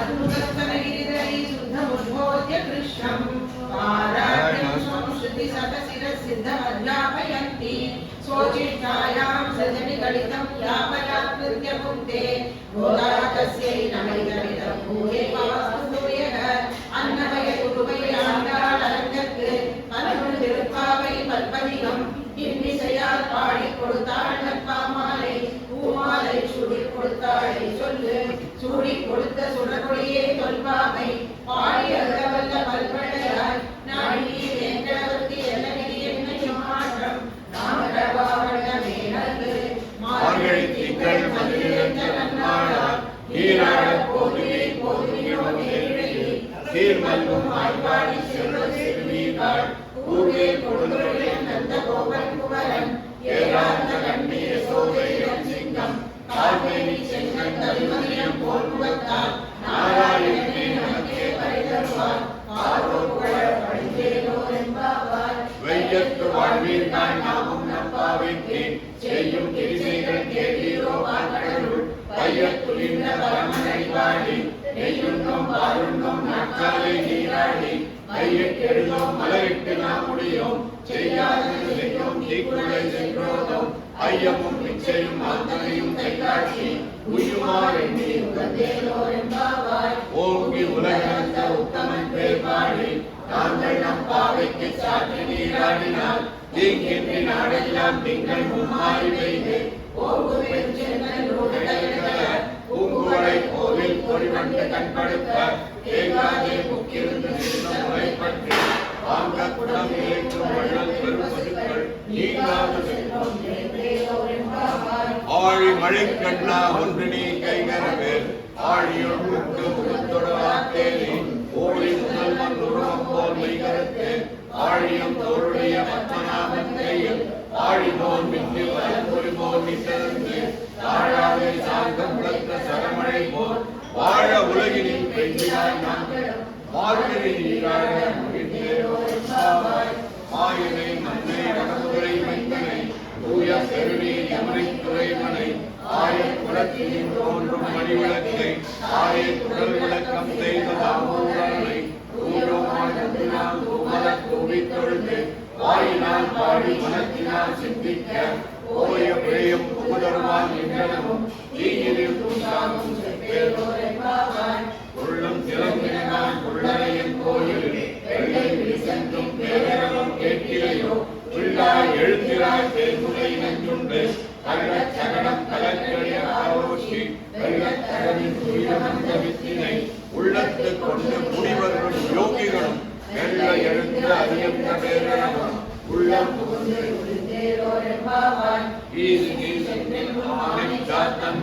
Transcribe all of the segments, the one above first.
अद्भुतस्तनगिरिधरी शुद्धमुद्बोध्य कृष्णं पारायणं संश्रुति सतशिरसिद्धमध्यापयन्ति स्वोचिष्टायां सजनिगलितं यापयात्कृत्य भुक्ते गोदा तस्यै नमैदमिदं भूये वास्तु यः अन्नमय गुरुवैराङ्गालरङ्गत् அருள் திருப்பாவை பல்பதிகம் இன்னிசையால் பாடி கொடுத்தாள் நற்பாமாலை பூமாலை சூடி கொடுத்தாளை சொல்லு சூடி கொடுத்த சுடர்கொடியே தொல்பாவை பாடி அருளவல்ல பல்படையாய் நாடி வேங்கடவர்த்தி எல்லகிரி என்னையும் மாற்றம் நாமரவாவண்ண மேனது மார்கழி திங்கள் மதிலிருந்த நன்னாளால் நீராட போதுவே போதுகிறோம் ஏழையில் சீர்மல்கும் ஆய்வாடி செல்வது செல்வீர்கள் ஊரே கொடுந்தொழிலே நந்த கோபன் குமரன் ஏராந்த கண்ணிய சோதையம் சிங்கம் கால்மேனி செங்கன் தரிமதியம் போல் முகத்தால் நாராயணனே நமக்கே பரிதருவார் பார்வோர் புகழ் படித்தேனோர் என்பாவார் வையத்து வாழ்வீர்கள் நாமும் நம்பாவிற்கு செய்யும் கிரிசைகள் கேளீரோ பார்க்கடலுள் பையத்துளிந்த பரமனை வாடி நெய்யுண்ணும் பாருண்ணும் நாட்காலை நீராடி கையிட்டெழுதோம் மலரிட்டு நாம் முடியும் செய்யாதது செய்யும் தீக்குறை சென்றோதும் ஐயமும் பிச்சையும் ஆத்தனையும் கைகாட்சி உயுமார் எண்ணி உகந்தேனோர் என்பாவாய் ஓங்கி உலகந்த உத்தமன் பேர் பாடி நாங்கள் நம் பாவைக்கு சாற்றி நீராடினால் தீங்கின்றி நாடெல்லாம் திங்கள் மும்மாறி பெய்து ஓங்கு பெருஞ்சென்னல் பூங்குவளை கோவில் பொறிவண்டு கண்படுத்த தேங்காதே முக்கிருந்து நின்ற முறைப்பட்டு வாங்க குடம் இழைக்கும் வள்ளல் பெரும்பசுக்கள் நீங்காத செல்வம் ஆழி மழைக்கண்ணா ஒன்று நீ கைகரவே ஆழியுள் முட்டு முகத்தொடராத்தேனே ஓழி முதல்வன் உருவம் போல் மெய்கரத்து ஆழியும் தோளுடைய பத்மநாபன் கையில் ஆழி போல் மின்னி வலம்பொறி போல் நிசர்ந்து தாழாவே சார்ந்த முழக்க சரமழை போல் வாழ உலகினில் பெய்கிறாய் நாங்கள் மார்கழி நீராட மாயனை மன்னை வடமுறை மைந்தனை தூய பெருநீர் யமுனை துறைமனை ஆய குலத்தின் தோன்றும் மணிவிளக்கை ஆய குடல் விளக்கம் செய்த தாமோதரனை தூயோமாய் தூமல தொழுது வாயினால் பாடி மனத்தினால் சிந்திக்க ஓய பிரேயம் புகுதருவான் என்றனவும் தீயிலில் தூண்டாகும் செப்பேரோர் என்பாவாய் உள்ளம் திறந்தினான் உள்ளரையின் கோயில் வெள்ளை விரிசென்றும் பேரவம் கேட்கிறையோ உள்ளாய் எழுந்திராய் தேர்முறை நஞ்சுண்டு கள்ளச் சகடம் கலக்கடிய ஆரோசி வெள்ளத் தகவின் துயரமந்த வித்தினை உள்ளத்து கொண்டு முடிவரும் யோகிகளும் வெள்ள எழுந்த அறியந்த பேரவம் உள்ளம் புகுந்து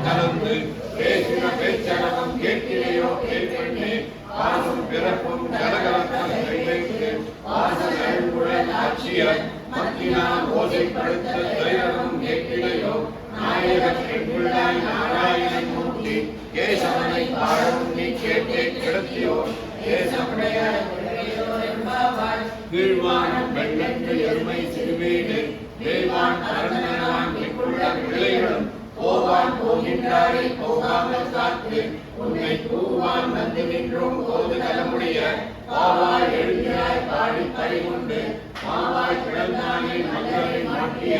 கலந்து பேசின பேச்சடமும் கேட்கிறையோ கேட்பண்ணே ஆசும் பிறப்பும் கலகலக்கம் கைவைத்து ஆசல் அழுகுழல் ஆட்சியர் மத்தினால் ஓசைப்படுத்த தைரமும் கேட்கிறையோ நாயகன் பெண்குள்ளாய் நாராயணன் மூர்த்தி கேசவனை பாடவும் நீ கேட்டே கிடத்தியோ கேசவனைய கீழ்வானம் வெள்ளத்து எருமை சிறுவீடு தேவான் அரண்மனான் இக்குள்ள பிள்ளைகளும் போவான் போகின்றாரை போகாமல் காத்து உன்னை பூவான் வந்து நின்றும் போது தலைமுடிய பாவாய் எழுதினாய் பாடி பறிவுண்டு மாவாய் பிறந்தானே மக்களை மாட்டிய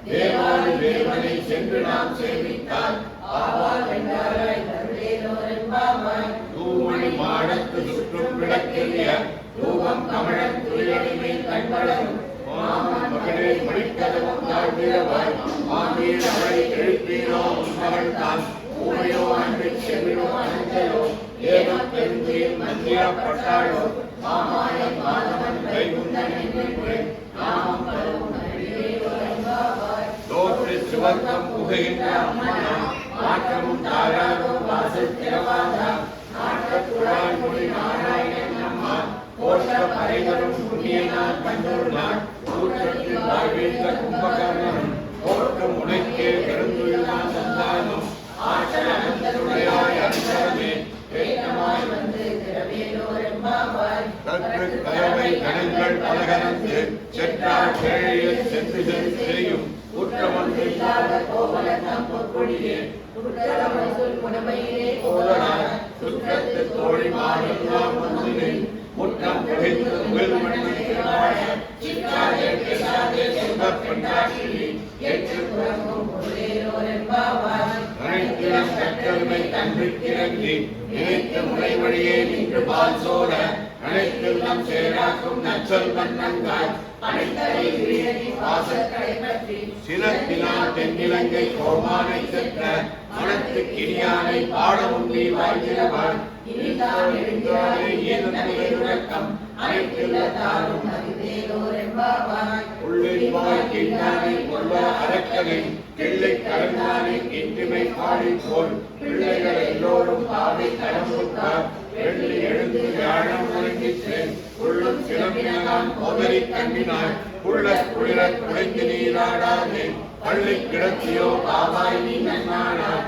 தேவாதி தேவனை சென்று நாம் சேமித்தால் ஆவால் வென்றாராய் தருளேனோர் என்பாவாய் தூமணி மாடத்து சுற்றும் விளக்கெரிய தூபம் கமழம் துளியடிமை கண்பளரும் மாமன் மகளே மணிக்கதவும் தாழ்ந்திரவாய் மாமீர் அவளை எழுப்பீரோ மகள் தான் ஊமையோ அன்று செவிலோ அனந்தலோ ஏதோ பெருந்துயில் மந்திரப்பட்டாளோ மாமாயன் மாதவன் கைகுந்தன் என்று நாமம் பலவும் தோற்று சிவக்கம் புகைகின்ற அம்மனா மாற்றமும் தாராதோ வாசல் திறவாதா நாட்டத்துழாய் மொழி நாராயணன் அம்மா போற்ற பறைகளும் புண்ணியனால் கண்டுள்ளான் கூற்றத்தில் வாழ்வீழ்ந்த கும்பகர்ணனும் போற்றும் உனக்கே பெருந்துயிலான் சந்தானம் ஆற்றல் அனந்தருடையாய் அந்தரமே ஏற்றமாய் வந்து திரவேலோர் என்பாவாய் கற்று கலவை கணங்கள் பலகலந்து சென்றார் கேழியில் சென்று செய்யும் குற்றமொன்று இல்லாத கோவலன் நம் பொற்கொடியே குற்றமொன்று முனமையிலே கோதனார் சுற்றத்து தோழிமாரெல்லாம் வந்து முற்றம் குறைத்து முதல் மண்ணில் வாழ சிற்றாதே பேசாதே சொந்தப் பெண்டாட்டி ஏற்று பிறக்கும் பொருளேரோர் என்பாவாய். அனைத்திலும் கற்றமை தன்றிறங்கி நினைத்து முறை வழியே நின்று பால் சோர அனைத்தெல்லாம் சேராக்கும் நச்சல் மன்னங்காய் சினத்தினால் தென்னிலங்கை கோமானை சென்ற மனத்து கிரியானை பாட உண்மை வாழ்கிறவர் அரக்கனை கிள்ளை கலந்தானை இன்றுமை பாடி போல் பிள்ளைகள் எல்லோரும் பாவை கடம்புத்தார் வெள்ளி எழுந்து வியாழம் ஒழுங்கிற்று உள்ளும் சிலம்பினான் கோதரி கண்ணினாய் உள்ள குளிர குறைந்து நீராடாதே பள்ளி கிடத்தியோ பாவாய் நீ நன்னானாய்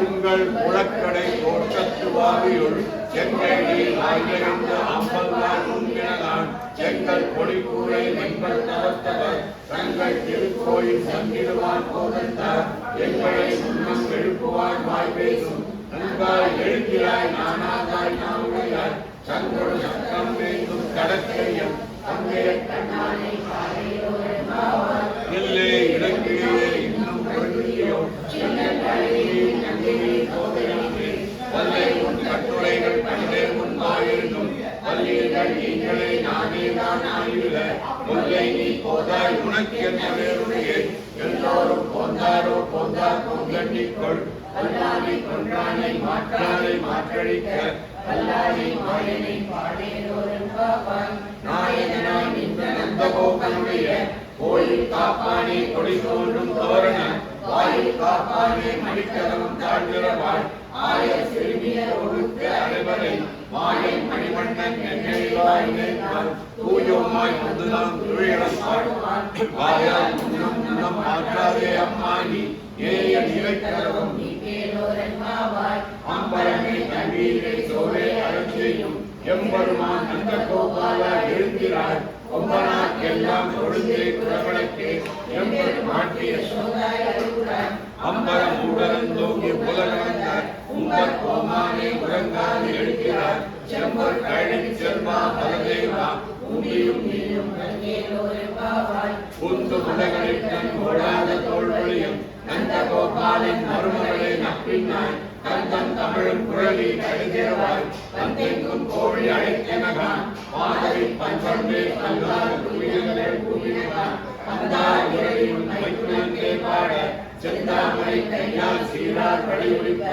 உங்கள் குளக்கடை தோட்டத்து வாரியுள் செங்கல் நீர் ஆய்ந்த அம்பல்தான் உண்மையான் செங்கல் கொடி கூரை வெண்பல் தவத்தவர் தங்கள் திருக்கோயில் சங்கிடுவான் போதந்தார் எங்களை முன்னம் எழுப்புவான் வாய் பேசும் நன்காய் எழுகிறாய் நானாகாய் நாவுடையாய் சங்கொடு சத்தம் வேண்டும் கடற்கையும் அங்கே இல்லே இலக்கிலே இன்னும் பொருளியோ வல்லை உன் கட்டுரைகள் கண்டே உன் வாயிருந்தும் வல்லியர்கள் நீங்களே நானே தான் ஆயுள்ள முல்லை நீ போதாய் உனக்கு என்ன வேறுடைய எல்லோரும் போந்தாரோ போந்தார் பொங்கண்டிக்கொள் அல்லானை கொன்றானை மாற்றானை மாற்றழிக்க அல்லானை மாயனை பாடேரோர் என்பாவாய். நாயகனாய் நின்ற நந்தகோபனுடைய கோயில் காப்பானே கொடி தோன்றும் தோரண வாயில் காப்பானே மணிக்கதவும் தாழ்கிறவாள் ஆயர் சிறுமியர் ஒழுக்க அனைவரை மாயை மணிவண்ணன் எண்ணெய்வாய் நேர்வான் தூயோமாய் முதலாம் துழியடம் பாடுவான் வாயால் முன்னம் முன்னம் மாற்றாதே அம்மானி ஏய நிலைக்கரவும் நீ பேரோர் என்பாவாய். அம்பரமே தண்ணீரை சோரே அறச்செய்யும் எம்பெருமான் நந்த கோபாலா எழுந்திராய் கொம்பனாக்கெல்லாம் கொடுத்தே குரவளைக்கே எம்பெருமாட்டிய சோதாய் அறிவுறாய் அம்பரம் உடலந்தோங்கி புலகவந்தார் உம்பர் கோமானே உறங்காது எழுக்கிறார் செம்பர் கழனி செல்வா பலதேவா உண்டியும் நீயும் புந்து உலகளில் தன் ஓடாத தோல்வழியும் நந்த கோபாலின் மருமகளே நப்பின்னாய் கந்தம் தமிழும் குழலி கழுகிறவாய் தந்தெங்கும் கோழி அழைத்தனகான் மாதவி பஞ்சமே பல்லாத குவியங்களே குவியகான் அந்தார் உரளி உண்மைக்குழந்தே பாட செந்தாமரை கையால் சீரார் வழியொழிக்க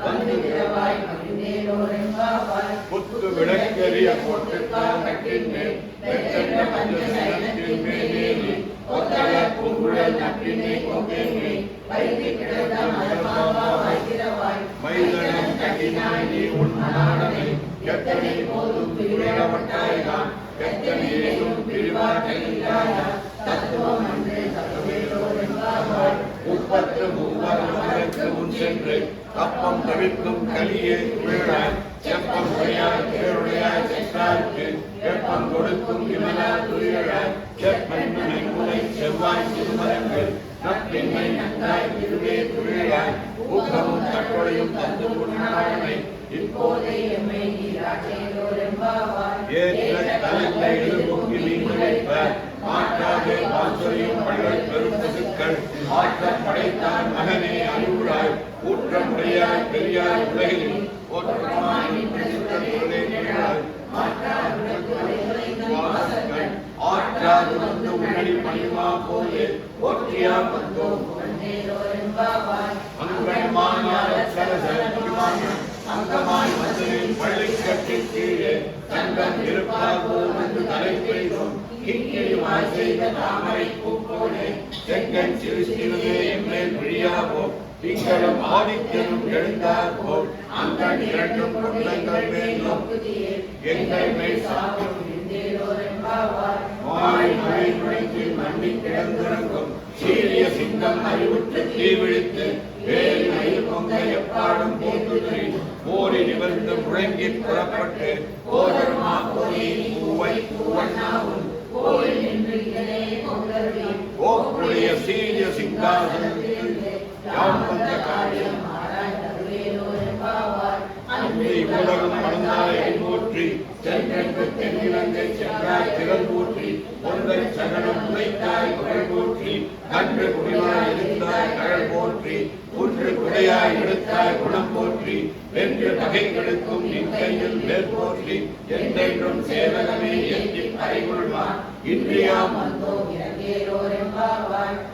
வந்து விரவாய் மகிழ்ந்தேரோர் என்பாவாய். புத்து விளக்கெறிய போட்டுத்தான் கட்டின் மேல் வெற்றென்ற பஞ்சசயனத்தின் மேலேறி ஒத்தள பூங்குழல் நப்பினை கொங்கேங்கை வைத்து கிடந்த மலர்பாவா வைத்திரவாய் மைதனம் கட்டினாய் நீ உன் மனாடனை எத்தனை போதும் பிரிவிடப்பட்டாய்தான் எத்தனை ஏதும் பிரிவாட்டையில்லாயா தத்துவம் அன்றே தத்துவேரோர் என்பாவாய். முப்பத்து மூவருக்கு முன் சென்று கப்பம் தவிர்க்கும் கலியே துழாய் செப்பம் உடையாய் பேருடையாய் சென்றார்க்கு வெப்பம் கொடுக்கும் விமலா துயிழாய் செப்பன்மனை முனை செவ்வாய் திருமரங்கள் நப்பின்மை நன்றாய் திருவே துழாய் ஊக்கமும் கட்டொடையும் தந்து உண்ணாமை இப்போதே எம்மை நீராட்டேரோர் என்பாவாய். ஏற்ற தலத்தை எழுப்பும் இழிப்ப மாற்றாதே பாஞ்சொலியும் பள்ளல் பெரும் பசுக்கள் ஆற்ற படைத்தான் மகனே அறிவுராய் ஊற்றம் உடையாய் பெரியாய் உலகில் ஓற்றமாய் நின்ற சுற்றத்தோடே நிழலாய் ஆற்றாது வந்து உன்னடி பணிமா போலே ஓற்றியா வந்தோம் அங்கமானார சரச அங்கமாய் வந்தனின் பள்ளிக்கட்டின் கீழே தங்கம் இருப்பார் போல் வந்து தலை பெய்தோம் கிங்கிரிவாய் செய்த தாமரை பூப்போனே செங்கன் சிறுசிறுவே எம்மேல் விழியாவோ திங்களும் ஆதித்யனும் எழுந்தார் போல் அங்கன் இரண்டும் குண்டங்கள் மேல் நோக்குதியே எங்கள் மேல் சாப்பிடும் மாய் மழை நுழைந்து மண்ணி கிடந்திறங்கும் சீரிய சிங்கம் அறிவுற்று தீவிழித்து வேறு மயில் பொங்க எப்பாடும் போட்டுதறி போரி நிவர்ந்து முழங்கி புறப்பட்டு போதருமா போரி பூவை பூவண்ணாவும் ஓக்குடைய சீரிய சிங்காசனத்தில் யாம் வந்த காரியம் வந்து இவ்வுலகம் மறந்தாய் போற்றி சென்றென்று தென்னிலங்கை சென்றாய் திறன் போற்றி ஒன்றை சகலம் உழைத்தாய் குரல் போற்றி கன்று குடிவாய் இருந்தாய் கழல் போற்றி ஒன்று குடையாய் எடுத்தாய் குணம் போற்றி வென்று பகைகளுக்கும் நின் கையில் வேல் போற்றி என்றென்றும் சேவகமே எஞ்சி பறைகொள்வான் இன்றியாம்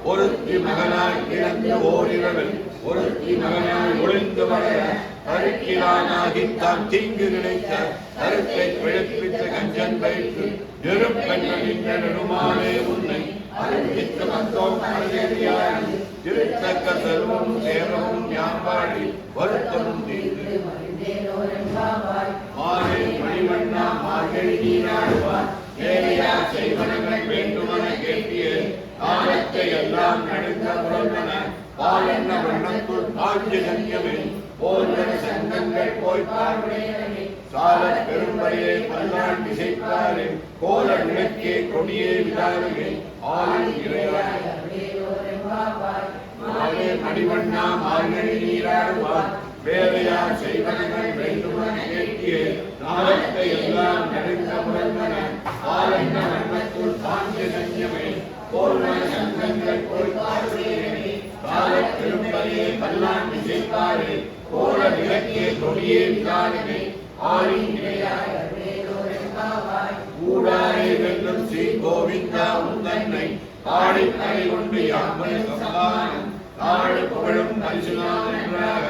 ஒருத்தி மகனாய் கிடந்து ஓரிரவில் ஒருத்தி மகனாய் ஒளிந்து வளர கருக்கிலானாகி தான் தீங்கு நினைத்த கருத்தை பிழைப்பித்த கஞ்சன் வயிற்று நெருப்பென்ற நின்ற நெடுமானே உன்னை அறிவித்த மந்தோம் அழகேறியாய் திருத்தக்க செல்வம் சேரவும் யாம்பாடி வருத்தமும் தீர்ந்து மாறே மணிவண்ணா மார்கழி நீராடுவார் ஏழையா செய்வனங்கள் வேண்டுமன கேட்டிய காலத்தை எல்லாம் நடுங்க புறந்தன பாலென்ன வண்ணத்துள் ஆட்சி சங்கியமே போன்ற சங்கங்கள் போய் பார்வையே சால பெரும்பரையே பல்லாண்டு திசைக்காரே கோல நிலக்கே கொடியே விழாவே ஆளின் இறையாய் மாலே மணிவண்ணா மார்கழி நீராடுவார் வேலையா செய்வனங்கள் வேண்டுமன கேட்டிய காலத்தை எல்லாம் நடுங்க புறந்தன பாலென்ன வண்ணத்துள் ஆட்சி சங்கியமே போன்ற சங்கங்கள் போய் பார்வையே கால பெரும்பரையே பல்லாண்டு திசைக்காரே கோல விளக்கே கொடியே விழாவினை ஆளின் இணையாய் ஊடாரே வெல்லும் ஸ்ரீ கோவிந்தா உந்தன்னை ஆடி கை கொண்டு யாம்பனை சம்பானம் நாடு புகழும் பரிசுநாள் என்றாக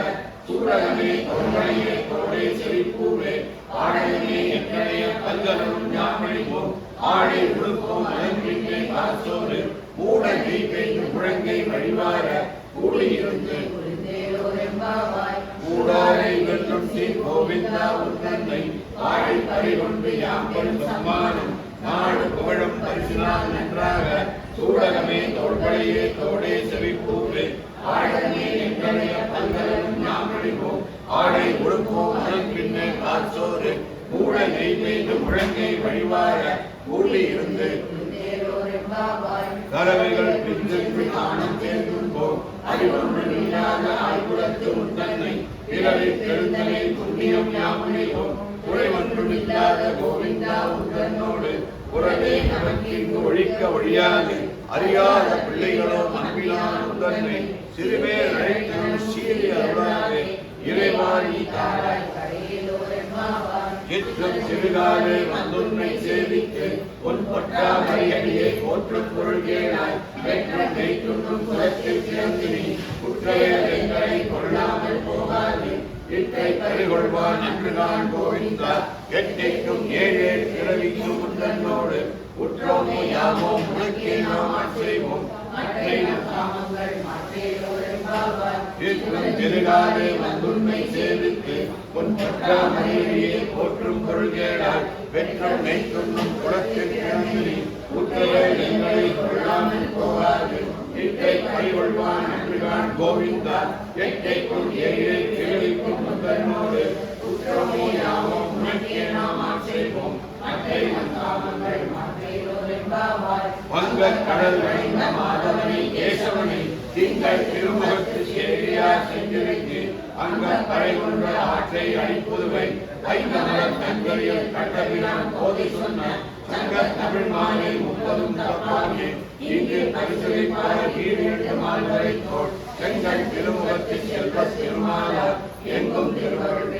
சூரகமே தொல்லையே தோடே செழிப்பூவே ஆடையுமே எத்தனைய பல்கலும் யாமணிவோம் ஆடை உடுப்போம் அலங்கின்றே காசோடு மூட பெய்து முழங்கை வழிவார கூடியிருந்து கூடாரை வெல்லும் ஸ்ரீ கோவிந்தா உந்தன்னை ஆடை கை கொண்டு யாம்பனை சம்பானம் நாடு புகழும் பரிசுநாள் நன்றாக சூடகமே தோள்படையே தோடே செவிப்பூவே ஆடமே எங்களைய பல்கலும் யாமணிவோம் ஆடை உடுப்போம் அதன் பின்னே காசோறு மூட நெய் பெய்து முழங்கை வழிவார கூடி இருந்து கறவைகள் பிஞ்சென்று காணம் தேர்ந்தும்போம் அறிவொன்று நீராக ஆய்வுலத்து உந்தன்னை பிறவி பெருந்தனை புண்ணியம் யாமணிவோம் குறைவொன்றும் இல்லாத கோவிந்தா உந்தன்னோடு உறவே நமக்கு ஒழிக்க ஒழியாது அறியாத பிள்ளைகளோ அன்பிலான உந்தன்னை சிறுபேர் அழைத்தனும் சீரிய அருளாதே இறைவாணி தாராய் எற்றும் சிறுகாலே வந்துன்னை சேவித்து பொன்பட்டா மரியடியை போற்றும் பொருள்கேளாய் வெற்றும் நெய்த்துண்ணும் குலத்தில் பிறந்து நீ குற்றவேலை கொள்ளாமல் போகாது இற்றை கருகொள்வான் என்றுதான் கோவிந்தா எட்டைக்கும் ஏழே பிறவிக்கும் உந்தன்னோடு உற்றோமோ யாமோ உனக்கே நாம் செய்வோம் திருகாலே வந்துன்னை சேவித்து பொன்பட்டா மரியடியை போற்றும் பொருள்கேளாய் வெற்றும் நெய்த்துண்ணும் குலத்தில் பிறந்து நீ குற்றவேலை கொள்ளாமல் போகாது இற்றை கருகொள்வான் என்றுதான் கோவிந்தா எட்டைக்கும் ஏழே பிறவிக்கும் உந்தன்னோடு உற்றோமோ யாமோ உனக்கே நாம் செய்வோம் வங்கக் கடல் வைந்த மாதவனை கேசவனை திங்கள் திருமுகத்து சேரியார் சென்றிருக்கு அங்கப் படை கொன்ற ஆற்றை அடிப்புதுவை ஐந்தமலர் தங்கரில் கட்டபிரான் போதி சொன்ன சங்கத் தமிழ் மாலை 30 தப்பாமே இங்கு பரிசளிப்பார் ஈரேழு மால்வரை தோல் செங்கல் திருமுகத்து செல்வத் திருமாலார் எங்கும் திருவருள்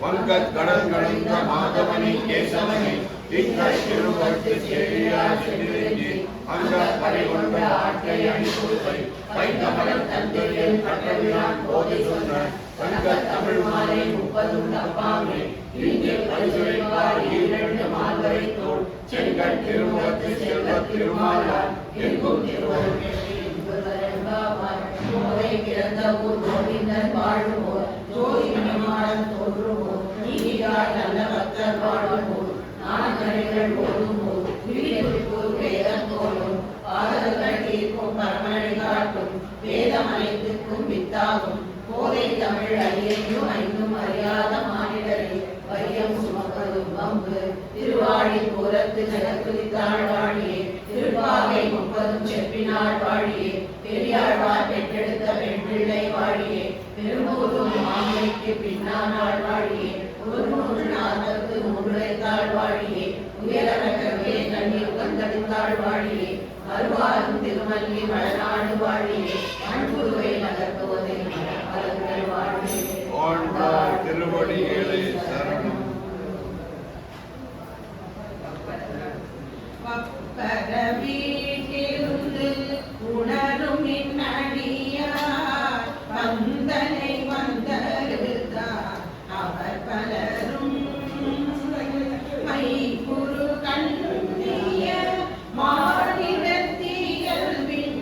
வங்கக் கடல் கடந்த மாதவனை கேசவனை திங்கள் திருமுகத்து சேரியார் சென்றிருக்கு அங்கப் படை கொன்ற ஆற்றை அடிப்புதுவை ஐந்தமலர் தங்கரில் கட்டபிரான் போதி சொன்ன சங்கத் தமிழ் மாலை 30 தப்பாமே இங்கு பரிசளிப்பார் ஈரேழு மால்வரை தோல் செங்கல் திருமுகத்து செல்வத் திருமாலார் எங்கும் திருவருள் பிறந்த ஊர் கோவிந்தன் வாழுவோர் ஜோதி மணிமாடன் தோன்றுவோர் நீதியார் நல்ல பக்தர் வாழுவோர் நான்கரைகள் ஓடுவோர் விழிப்போர் வேதம் தோழும் பாதகங்கள் தீர்க்கும் பரமனை காட்டும் வேதம் அனைத்துக்கும் வித்தாகும் போதை தமிழ் அறியையும் ஐந்தும் அறியாத மானிடரை வையம் சுமப்பதும் வம்பு திருவாழி புறத்து ஜெகத்துரித்தாள் வாழியே திருப்பாகை 30 செப்பினாள் வாழியே பெரியாழ்வார் பெற்றெடுத்த பெண் பிள்ளை வாழியே பெரும்பூரும் மாமிய மணிக்கு பின்னாள் வாழியே ஒரு நூறு நாற்பத்து மூன்றைத்தாள் வாழியே உயரகவே கண்ணீர் வந்தடித்தாள் வாழியே வருவாரும் திருமல்லி வளநாடு வாழியே அன்புருவை நகர்த்துவதை மலர்கள் வாழியே ஆண்டாள் திருவடிகளே சரணம். வீட்டிலிருந்து உணரும் அடியார் வந்தனை வந்தருந்தார் அவர் பலரும் மை குரு கண்ணிய மாநிலத்தியல்வின்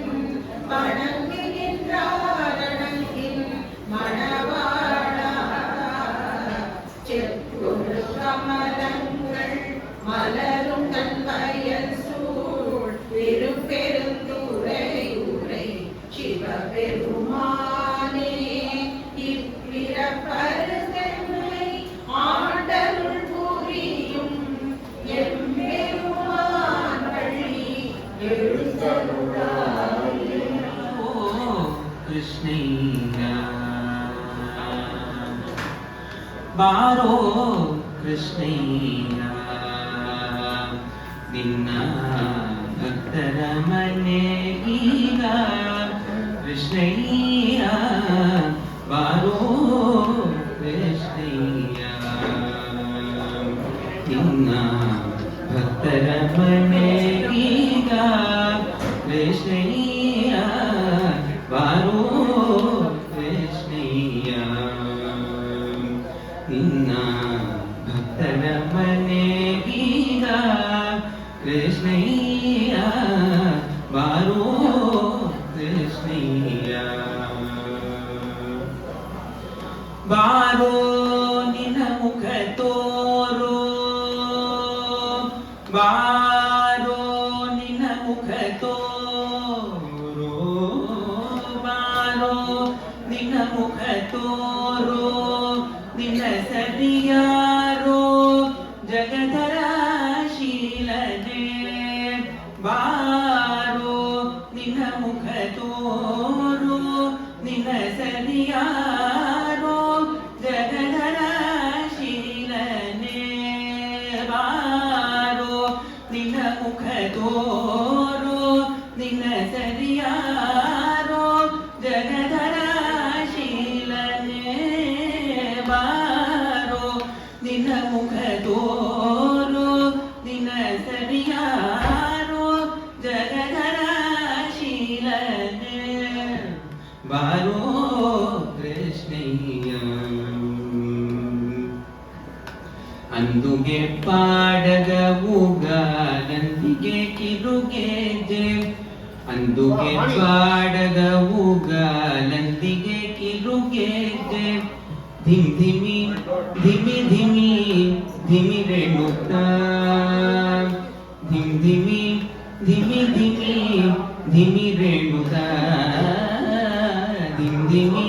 வணங்குகின்றாரணின் மணவாளா செப்புரு கமலங்கள் மலரும் தன் வயல் சூழ் பெருந்துரை உரை சிவபெருமானே இப்பிறப்பருதன்மை ஆண்டருள் புரியும் எம்பெருமான் வழி எழுந்தருளாயே. ஓ கிருஷ்ணா ಬಾರೋ ಕೃಷ್ಣಯ್ಯ ನಿನ್ನ ಭಕ್ತರ ಮನೆಗೀಗ ಕೃಷ್ಣಯ್ಯ ಬಾರೋ ಕೃಷ್ಣಯ್ಯ ನಿನ್ನ ಭಕ್ತರ ಮನೆಗೀಗ ಕೃಷ್ಣಯ್ಯ ಬಾರೋ ಕೃಷ್ಣಯ್ಯ ನಿನ್ನ ಭಕ್ತರ ಮನೆಗೀಗ ಕೃಷ್ಣಯ್ಯ ಬಾರೋ ಕೃಷ್ಣಯ್ಯ ಬಾರೋ ನಿನ್ನ ಮುಖ ತೋರೋ ಬಾರೋ ನಿನ್ನ ಮುಖ ತೋರೋ ಬಾರೋ ನಿನ್ನ ಮುಖ ತೋರೋ ನಿನ್ನ ಸರಿಯಾರೋ ಜಗಧರ ಶೀಲನೆ ಬಾರೋ ನಿನ್ನ ಮುಖ ತೋರೋ ನಿನ್ನ ಸರಿಯಾರೋ ಜಗಧರ ಶೀಲನೆ ಬಾರೋ ನಿನ್ನ ಮುಖ ತೋರೋ ನಿನ್ನ ಸರಿಯಾರೋ ಜಗಧರ ಶೀಲನೆ ಬಾರೋ ನಿನ್ನ ಮುಖ ತೋರೋ ನಿನ್ನ ಸರಿಯಾರೋ ಜಗಧರ ಶೀಲನೆ ಬಾರೋ ಕೃಷ್ಣಯ್ಯ ಅಂದುಗೆ ಪಾಡಗ ಊಗಾಲಂದಿಗೆ ಕಿರುಗೆಜೆ ಅಂದುಗೆ ಪಾಡಗ ಊಗಾಲಂದಿಗೆ ಕಿರುಗೆಜೆ ಧಿಮ್ ಧಿಮಿ ಧಿಮಿ ಧಿಮಿ ಧಿಮಿ ರೇಣುತ್ತಾ ಧಿಮ್ ಧಿಮಿ ಧಿಮಿ ಧಿಮಿ ಧಿಮಿ ರೇಣುತ್ತಾ ಧಿಮ್ ಧಿಮಿ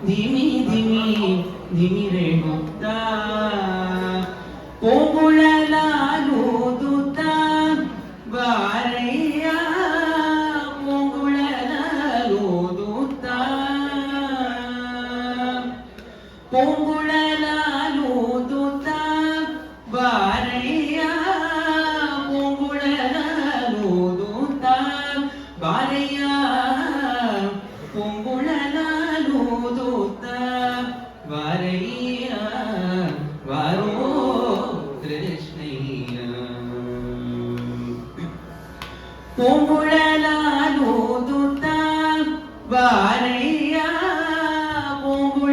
ಧಿಮಿ ಧಿಮಿ ಧಿಮಿ ರೇಣುತ್ತಾ ಪೊಂಗುಳಲಾಲೂದುತ್ತಾ ಬಾರಯ್ಯ ಪೊಂಗುಳಲಾಲೂದುತ್ತಾ ಪೊಂಗುಳಲಾಲೂದುತ್ತಾ ಬಾರಯ್ಯ ಪೊಂಗುಳಲಾಲೂದುತ್ತಾ ಬಾರಯ್ಯ ಪೊಂಗುಳಲಾಲೂದುತ್ತಾ ಬಾರಯ್ಯ ಬಾರೋ ಕೃಷ್ಣಯ್ಯ ಪೊಂಗುಳಲಾಲೂದುತ್ತಾ ಬಾರಯ್ಯ ಪೊಂಗುಳಲಾಲೂದುತ್ತಾ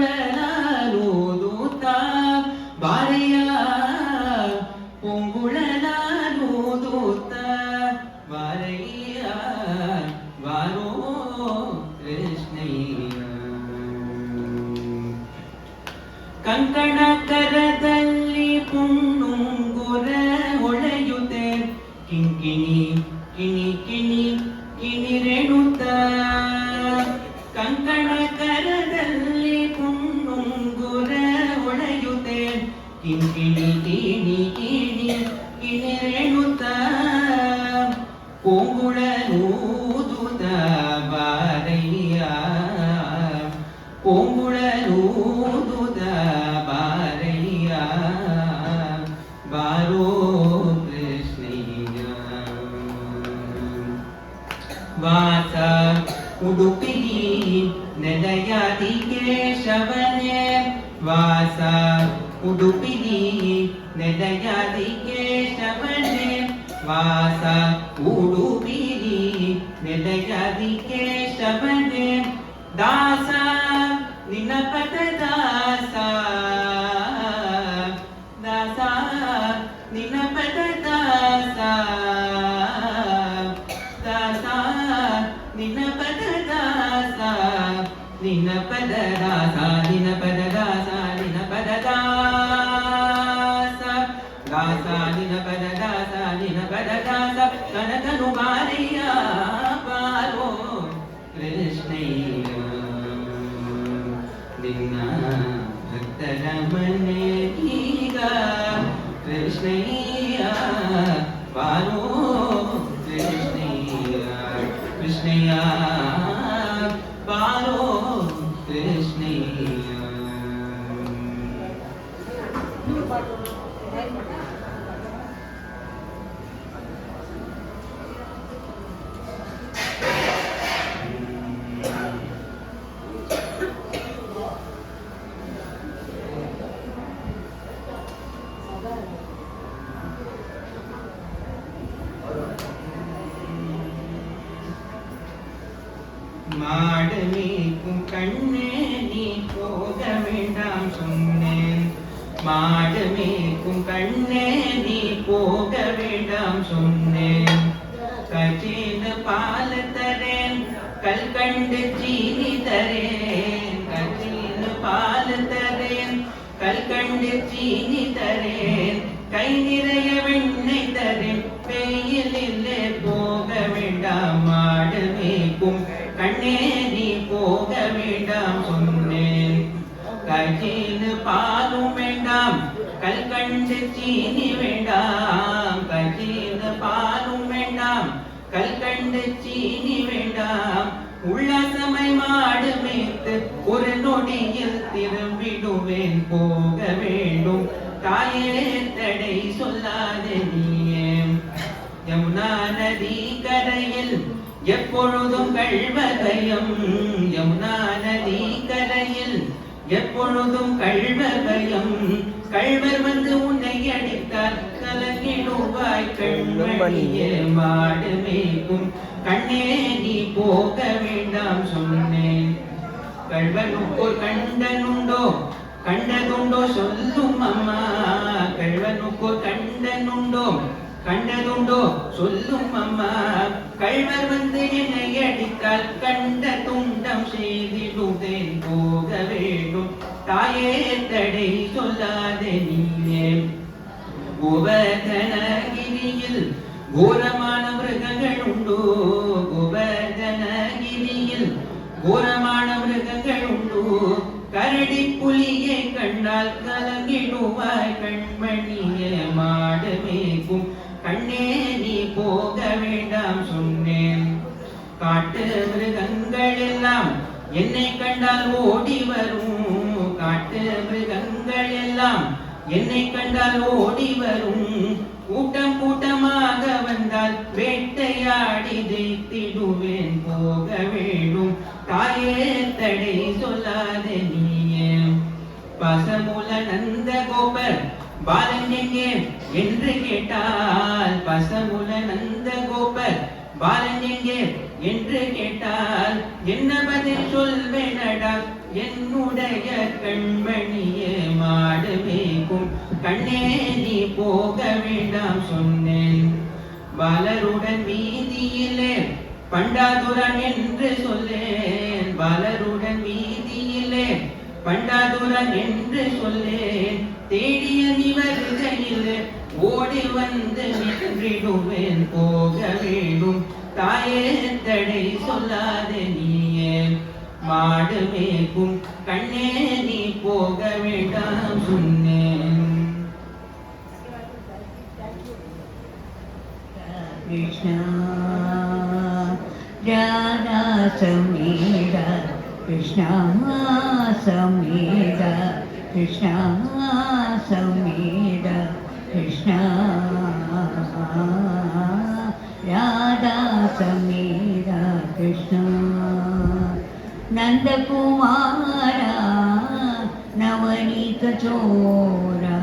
ಬಾರಯ್ಯ ಪೊಂಗುಳಲಾಲೂದುತ್ತಾ ಬಾರಯ್ಯ ಬಾರೋ ಕೃಷ್ಣಯ್ಯ ಕಂಕಣ ಕರದಲ್ಲಿ ಪುಣ್ಣುಂಗುರ ಹೊಳೆಯುತ್ತೆ ಕಿಂಕಿಣಿ ಕಿಣಿ ಕಿಣಿ ಕಿಣಿ ರೇಣುತ್ತ ಕಂಕಣ ಕರದಲ್ಲಿ ಪುಣ್ಣುಂಗುರ ಹೊಳೆಯುತ್ತೆ ಕಿಂಕಿಣಿ ಕಿಣಿ ಕಿಣಿ ಕಿಣಿ ರೇಣುತ್ತ ಪೊಂಗುಳಲೂದುತ್ತ ಬಾರಯ್ಯ ಪೊಂಗುಳಲೂದುತ್ತ ವಾಸ ಉಡುಪಿಲಿ ನೆಲೆಯಾದಿ ಕೇಶವನೇ ವಾಸ ಉಡುಪಿಲಿ ನೆಲೆಯಾದಿ ಕೇಶವನೇ ದಾಸ ನಿನ್ನ ಪದ ದಾಸ ದಾಸ ನಿನ್ನ ಪದ ದಾಸ ದಾಸ ನಿನ್ನ ಪದ ದಾಸ ನಿನ್ನ ಪದ ದಾಸ ನಿನ್ನ ಪದ ದಾಸ ನಿನ್ನ ಪದ ದಾಸ ದಾಸ ನಿನ್ನ ಪದ ದಾಸ ನಿನ್ನ ಪದ ದಾಸ ಕನಕನು ಬಾರಿಯ ಬಾರೋ ಕೃಷ್ಣಯ್ಯ ನಿನ್ನ ಭಕ್ತರ ಮನೆಗೀಗ ಕೃಷ್ಣಯ್ಯ ಬಾರೋ ಕೃಷ್ಣಯ್ಯ ಕೃಷ್ಣಯ್ಯ ಬಾರೋ ಕೃಷ್ಣಯ್ಯ மாடமேக்கும் கண்ணே நீ போக வேண்டாம் சொன்னேன் மாடமேக்கும் கண்ணே நீ போக வேண்டாம் சொன்னேன் கஜேன பால தரேன் கல் கண்டு சீனி தரேன் கஜேன பால தரேன் கல் கண்டு சீனி தரேன் கை நிறைய வெண்ணெய் தரேன் வெயிலிலே போக வேண்டாம் மாடமேக்கும் கண்ணே நீ போக வேண்டாம் சொன்னேன் கஜேனு பாலும் வேண்டாம் கல் கண்டு சீனி வேண்டாம் கஜேனு பாலும் வேண்டாம் கல் கண்டு சீனி வேண்டாம் உல்லாசமை மாடு மேய்த்து ஒரு நொடியில் திரும்பிடுவேன் போக வேண்டும் தாயே தடை சொல்லாத நீயே யமுனா நதி கரையில் எப்பொழுதும் கள்வபயம் யமுனா நதி கரையில் எப்பொழுதும் கள்வபயம் கள்வர் வந்து உன்னை அடித்தால் கலங்கிடுவாய் கண்மணியே மாடு மேய்க்கும் கண்ணே நீ போக வேண்டாம் சொன்னேன் கள்வனுக்கோர் கண்டனுண்டோ கண்டதுண்டோ சொல்லும் அம்மா கள்வனுக்கோர் கண்டனுண்டோ கண்டதுண்டோ சொல்லும் அம்மா கள்வர் வந்து என்னை அடித்தால் கண்ட துண்டம் செய்திடுவேன் போக வேண்டும் தாயே தடை சொல்லாத நீயே கோவர்தனகிரியில் கோரமான மிருகங்கள் உண்டோ கோவர்தனகிரியில் கோரமான மிருகங்கள் உண்டோ கரடி புலியை கண்டால் கலங்கிடுவாய் கண்மணியே மாடு மேய்க்கும் கண்ணே நீ போக வேண்டாம் சொன்னேன் காட்டு மிருகங்கள் எல்லாம் என்னை கண்டால் ஓடி வரும் காட்டு மிருகங்கள் எல்லாம் என்னை கண்டால் ஓடி வரும் கூட்டம் கூட்டமாக வந்தால் வேட்டையாடி ஜெயித்திடுவேன் போக வேண்டும் தாயே தடை சொல்லாத நீயே பசமுல நந்த கோபர் பாலன் எங்கே என்று கேட்டால் பசமுல நந்த கோபர் பாலன் எங்கே என்று கேட்டால் என்ன பதில் சொல்வேனடா என்னுடைய கண்மணியே மாடு மேய்க்கும் கண்ணே நீ போக வேண்டாம் சொன்னேன் பாலருடன் வீதியிலே பண்டாதுரன் என்று சொல்லேன் பாலருடன் வீதியிலே பண்டாதுரன் என்று சொல்லேன் தேடிய நீ வருகையில் ஓடி வந்து நின்றிடுவேன் போக வேண்டும் தாயே தடை சொல்லாத நீயே மாடு மேய்க்கும் கண்ணே நீ போக வேண்டாம் சொன்னேன் Krishna Radha Samira Krishna Samira Krishna Samira Krishna Radha Samira Krishna Nanda Kumara Navneet चोरा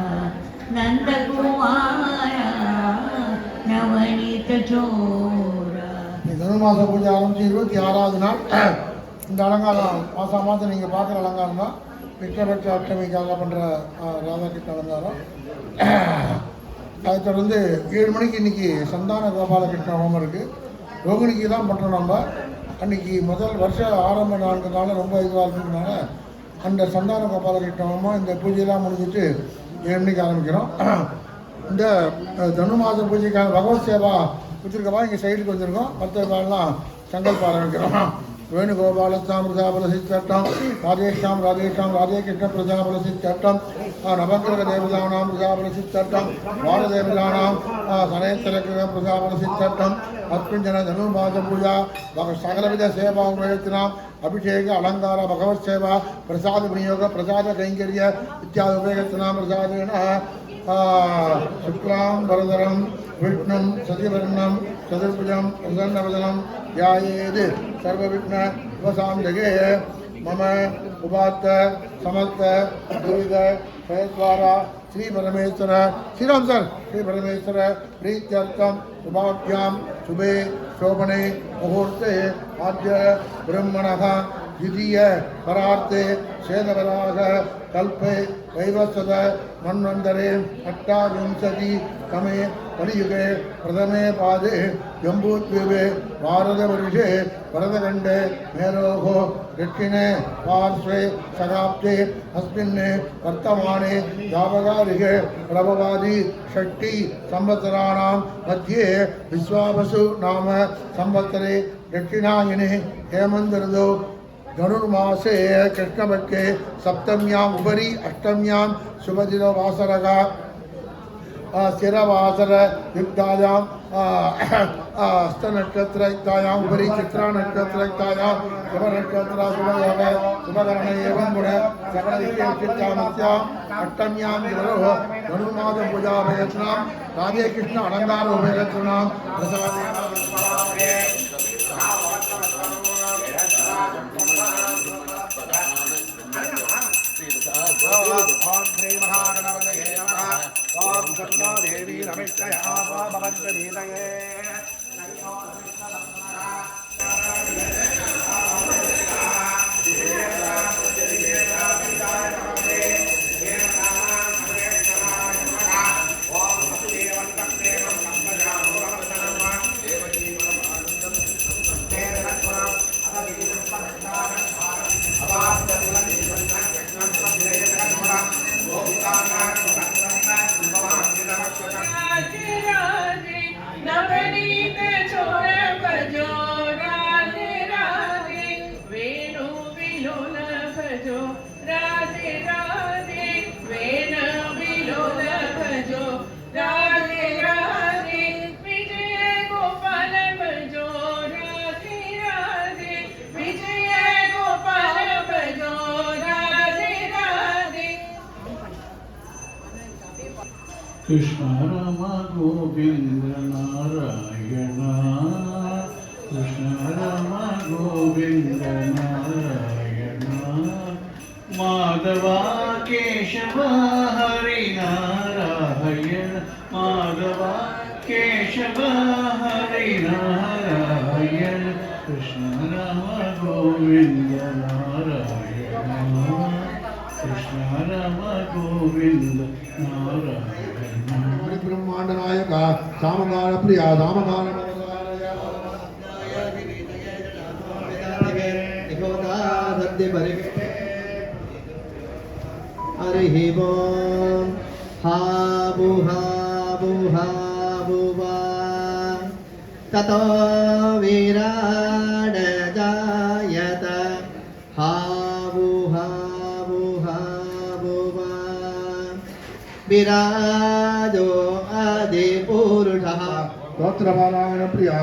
नंदकुमारा नवनीत चोरा. தனுர்மாச பூஜை ஆரம்பித்து 26வது நாள். இந்த அலங்காரம் மாதம் மாதம் நீங்கள் பார்க்குற அலங்காரம் தான் விக்ரபட்ச அஷ்டமிக்காக பண்ணுற ராதாகிருஷ்ண அலங்காரம். அதை தொடர்ந்து 7 மணிக்கு இன்றைக்கி சந்தான கோபாலகிருஷ்ண ஹோமம் இருக்குது. ரோகிணிக்கு தான் பண்ணுறோம் நம்ம. அன்றைக்கி முதல் வருஷ ஆரம்ப 4 நாள் ரொம்ப இதுவாக இருக்கிறதுனால அந்த சந்தான கோபாலகிருஷ்ண ஹோமம் இந்த பூஜையெல்லாம் முடிஞ்சிட்டு 7 மணிக்கு ஆரம்பிக்கிறோம். இந்த தனுர்மாச பூஜைக்கான பகவத் சேவா வச்சுருக்கப்பா இங்கே சைடுக்கு வச்சுருக்கோம். மற்ற காலெலாம் சங்கல்ப ஆரம்பிக்கிறோம். வேணுகோபாலத்தாம் பிரஜாபலசித்தட்டம் ராஜேஷாம் ராதே கிருஷ்ண பிரஜாபலசித்தட்டம் நவக்கிரக தேவதானாம் பிரஜாபலசித்தட்டம் வாரதேவதானாம் சனேத்தரக்கிரக பிரஜாபலசித்தட்டம் அத்மிஞ்சன தனுர்மாச பூஜா சகலவித சேவா உபயோகத்தினாம் அபிஷேக அலங்கார பகவத் சேவா பிரசாத விநியோக பிரசாத கைங்கரிய இத்தியாதி உபயோகத்தினாம் பிரசாதேன சுக்லாம் வரதரம் விஷ்ணும் சதிவர்ணம் சதுர்புஜம் பிரசன்னவதனம் ध्यायेत् सर्वविघ्न उपशान्तये मम उपात्त समर्थ दुर्ग भयद्वारा श्री परमेश्वर श्रीराम सर श्री परमेश्वर प्रीत्यर्थम उपाभ्यां शुभे शोभने मुहूर्ते आद्य ब्रह्मणः द्वितीय परार्थे शेदवराग कल्पे वैवस्वत मन्वन्तरे अष्टाविंशति तमे कलियुगे प्रथमे पादे जम्बूद्वीपे भारतवर्षे वरदखण्डे मेरोः दक्षिणे पार्श्वे शताब्दे अस्मिन् वर्तमाने व्यापकारिके प्रभवादि षष्टि संवत्सराणां मध्ये विश्वावसु नाम संवत्सरे दक्षिणायने हेमन्त ऋतौ धनुर्मासे कृष्णपक्षे सप्तम्याम् उपरि अष्टम्यां शुभदिनवासरः स्थिरवासर युक्तायां हस्तनक्षत्रयुक्तायाम् उपरि चित्रानक्षत्रयुक्तायां शुभनक्षत्र शुभकरण एवं गुण सकलविषयचित्तामस्याम् अष्टम्यां गुरोः धनुर्मास पूजाभयत्नां राधे कृष्ण अलङ्कारोभयत्नां ओम श्री महागणपतये नमः। ओम सन्नो देवी रमेशया भगवन्तमीतये नवनीत चोर भजो राधे राधे वेणु विलोल भजो राधे राधे वेणु विलोल भजो राधे राधे विजय गोपाल भजो राधे राधे विजय गोपाल भजो राधे राधे कृष्ण राम गोविंद नारायण कृष्ण राम गोविंद नारायण माधवा केशव हरि नारायण माधवा केशव हरि नारायण कृष्ण राम गोविंद नारायण कृष्ण राम गोविंद नारायण ब्रह्मांड नायक सामगान प्रिया सामगान हरि ओम हाबु हाबु हाबुवा ततो विराड जायत हाबु हाबु हाबुवा विराजो आदिपुरुषः गोत्रपारायण प्रिया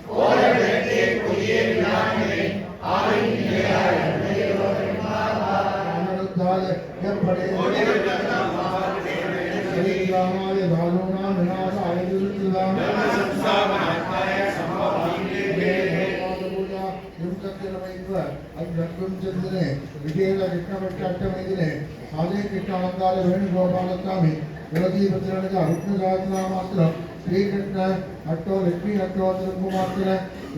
கோல ಪಂಚಕ್ಕಿರಮೈತ್ವ ಅಗ್ರಕುಂಚಂದಿನೆ ವಿಜಯದ ಕೃಷ್ಣಪಕ್ಷಾಷ್ಟಮೈದಿನೆ ಆದೇ ಕೃಷ್ಣ ಅಲಂಕಾರ ವೇಣುಗೋಪಾಲ ಸ್ವಾಮಿ ಕುಲದೀಪತಿರಣಿಗ ವಿಷ್ಣು ಸಹಸ್ರನಾಮಾಸ್ತ್ರ ಶ್ರೀಕೃಷ್ಣ ಅಟ್ಟೋ ಲಕ್ಷ್ಮೀ ಅಟ್ಟೋ ತಿರುಗುಮಾತ್ರ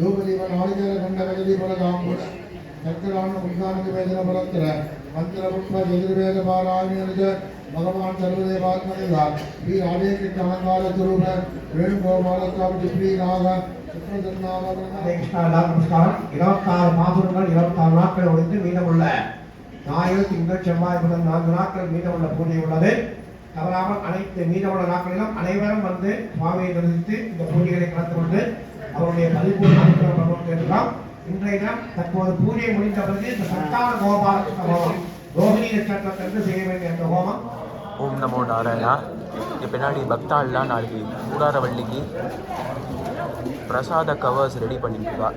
ಯೋಗದೀಪ ನಾಳಿಕೆರ ಗಂಡ ಗಜದೀಪದ ಗಾಂಬುಡ சக்கரான உண்டானது வேதன பலத்திர மந்திர புஷ்ப எதிர்வேத பாராயண பகவான் சர்வதேவாத்மனிவார் ஸ்ரீ ராதே கிருஷ்ண அலங்கார சுரூப வேணுகோபால சுவாமி ஸ்ரீ ராக நமஸ்காரம். 26 மாதங்கள் 26 நாட்கள் ஒழித்து மீதமுள்ள ஞாயிறு திங்கள் செவ்வாய் புதன் 4 நாட்கள் மீதமுள்ள பூஜை உள்ளது. தவறாமல் அனைத்து மீதமுள்ள நாட்களிலும் அனைவரும் வந்து சுவாமியை தரிசித்து இந்த பூஜைகளை கலந்து கொண்டு அவருடைய பரிபூர்ண அனுகிரகம் பெறுவோம் என்றால் இன்றைய தினம் தற்போது பூஜை முடிந்த பிறகு இந்த சந்தான கோபாலகிருஷ்ண ஹோமம் ரோஹிணி நட்சத்திரத்திற்கு செய்ய வேண்டிய அந்த ஹோமம். ஓம் நமோ நாராயணா. இங்கே பின்னாடி பக்தாள்லாம் நாளைக்கு கூடாரவள்ளிக்கு பிரசாத கவர்ஸ் ரெடி பண்ணிட்டு இருக்கா.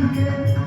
Thank you.